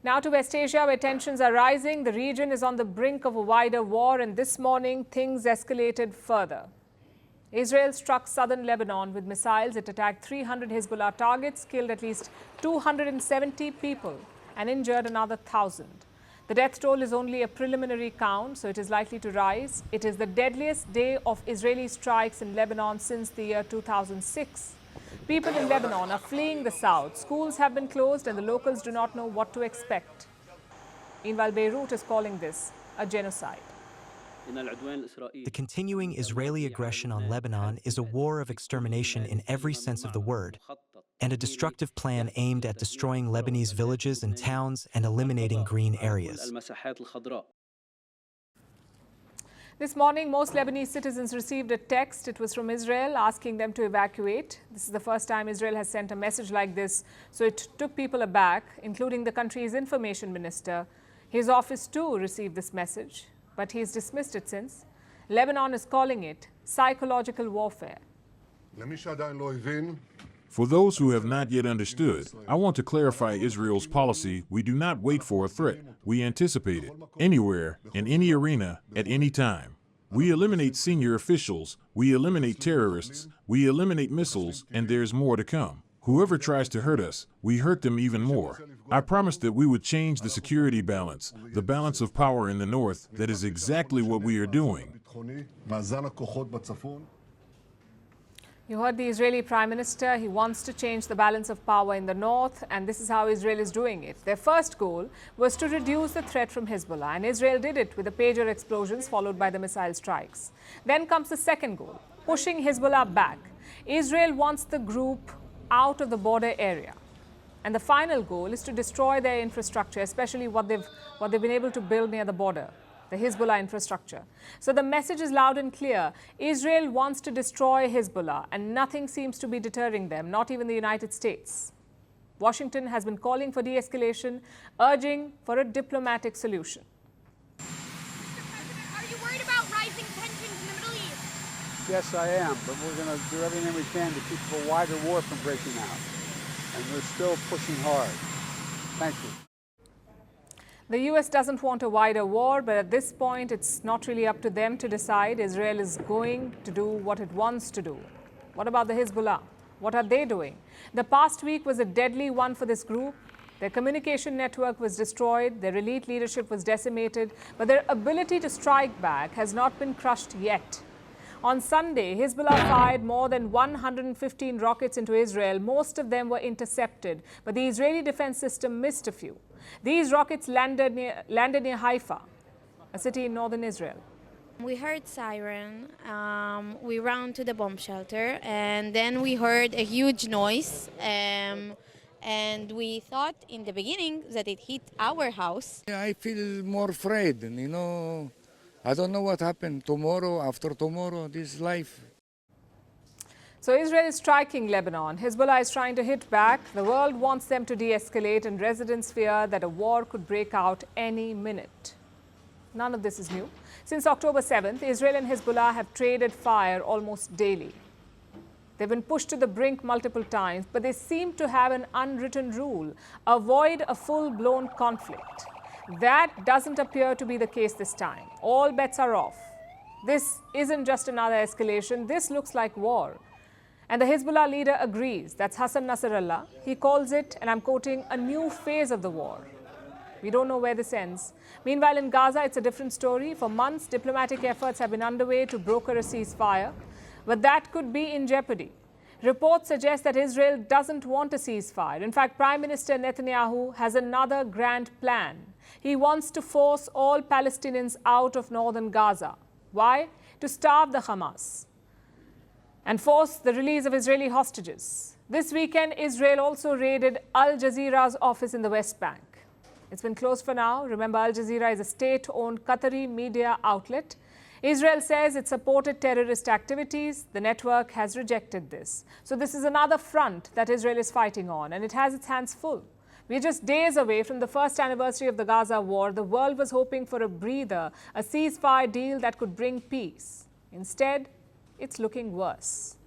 Now to West Asia, where tensions are rising. The region is on the brink of a wider war, and this morning things escalated further. Israel struck southern Lebanon with missiles. It attacked 300 Hezbollah targets, killed at least 270 people and injured another 1,000. The death toll is only a preliminary count, so it is likely to rise. It is the deadliest day of Israeli strikes in Lebanon since the year 2006. People in Lebanon are fleeing the south. Schools have been closed and the locals do not know what to expect. Meanwhile, Beirut is calling this a genocide. The continuing Israeli aggression on Lebanon is a war of extermination in every sense of the word, and a destructive plan aimed at destroying Lebanese villages and towns and eliminating green areas. This morning, most Lebanese citizens received a text. It was from Israel asking them to evacuate. This is the first time Israel has sent a message like this, so it took people aback, including the country's information minister. His office too received this message, but he's dismissed it since. Lebanon is calling it psychological warfare. For those who have not yet understood, I want to clarify Israel's policy. We do not wait for a threat. We anticipate it, anywhere, in any arena, at any time. We eliminate senior officials, we eliminate terrorists, we eliminate missiles, and there's more to come. Whoever tries to hurt us, we hurt them even more. I promised that we would change the security balance, the balance of power in the north. That is exactly what we are doing. You heard the Israeli Prime Minister. He wants to change the balance of power in the north, and this is how Israel is doing it. Their first goal was to reduce the threat from Hezbollah, and Israel did it with the pager explosions followed by the missile strikes. Then comes the second goal, pushing Hezbollah back. Israel wants the group out of the border area. And the final goal is to destroy their infrastructure, especially what they've been able to build near the border, the Hezbollah infrastructure. So the message is loud and clear. Israel wants to destroy Hezbollah, and nothing seems to be deterring them, not even the United States. Washington has been calling for de-escalation, urging for a diplomatic solution. Mr. President, are you worried about rising tensions in the Middle East? Yes, I am, but we're going to do everything we can to keep a wider war from breaking out. And we're still pushing hard. Thank you. The U.S. doesn't want a wider war, but at this point, it's not really up to them to decide. Israel is going to do what it wants to do. What about the Hezbollah? What are they doing? The past week was a deadly one for this group. Their communication network was destroyed, their elite leadership was decimated, but their ability to strike back has not been crushed yet. On Sunday, Hezbollah fired more than 115 rockets into Israel. Most of them were intercepted, but the Israeli defense system missed a few. These rockets landed near Haifa, a city in northern Israel. We heard siren, we ran to the bomb shelter, and then we heard a huge noise, and we thought in the beginning that it hit our house. I feel more afraid, and I don't know what happened tomorrow, after tomorrow, this life. So Israel is striking Lebanon. Hezbollah is trying to hit back. The world wants them to de-escalate, and residents fear that a war could break out any minute. None of this is new. Since October 7th, Israel and Hezbollah have traded fire almost daily. They've been pushed to the brink multiple times, but they seem to have an unwritten rule: avoid a full-blown conflict. That doesn't appear to be the case this time. All bets are off. This isn't just another escalation. This looks like war. And the Hezbollah leader agrees. That's Hassan Nasrallah. He calls it, and I'm quoting, a new phase of the war. We don't know where this ends. Meanwhile, in Gaza, it's a different story. For months, diplomatic efforts have been underway to broker a ceasefire, but that could be in jeopardy. Reports suggest that Israel doesn't want a ceasefire. In fact, Prime Minister Netanyahu has another grand plan. He wants to force all Palestinians out of northern Gaza. Why? To starve the Hamas and force the release of Israeli hostages. This weekend, Israel also raided Al Jazeera's office in the West Bank. It's been closed for now. Remember, Al Jazeera is a state-owned Qatari media outlet. Israel says it supported terrorist activities. The network has rejected this. So this is another front that Israel is fighting on, and it has its hands full. We're just days away from the first anniversary of the Gaza war. The world was hoping for a breather, a ceasefire deal that could bring peace. Instead, it's looking worse.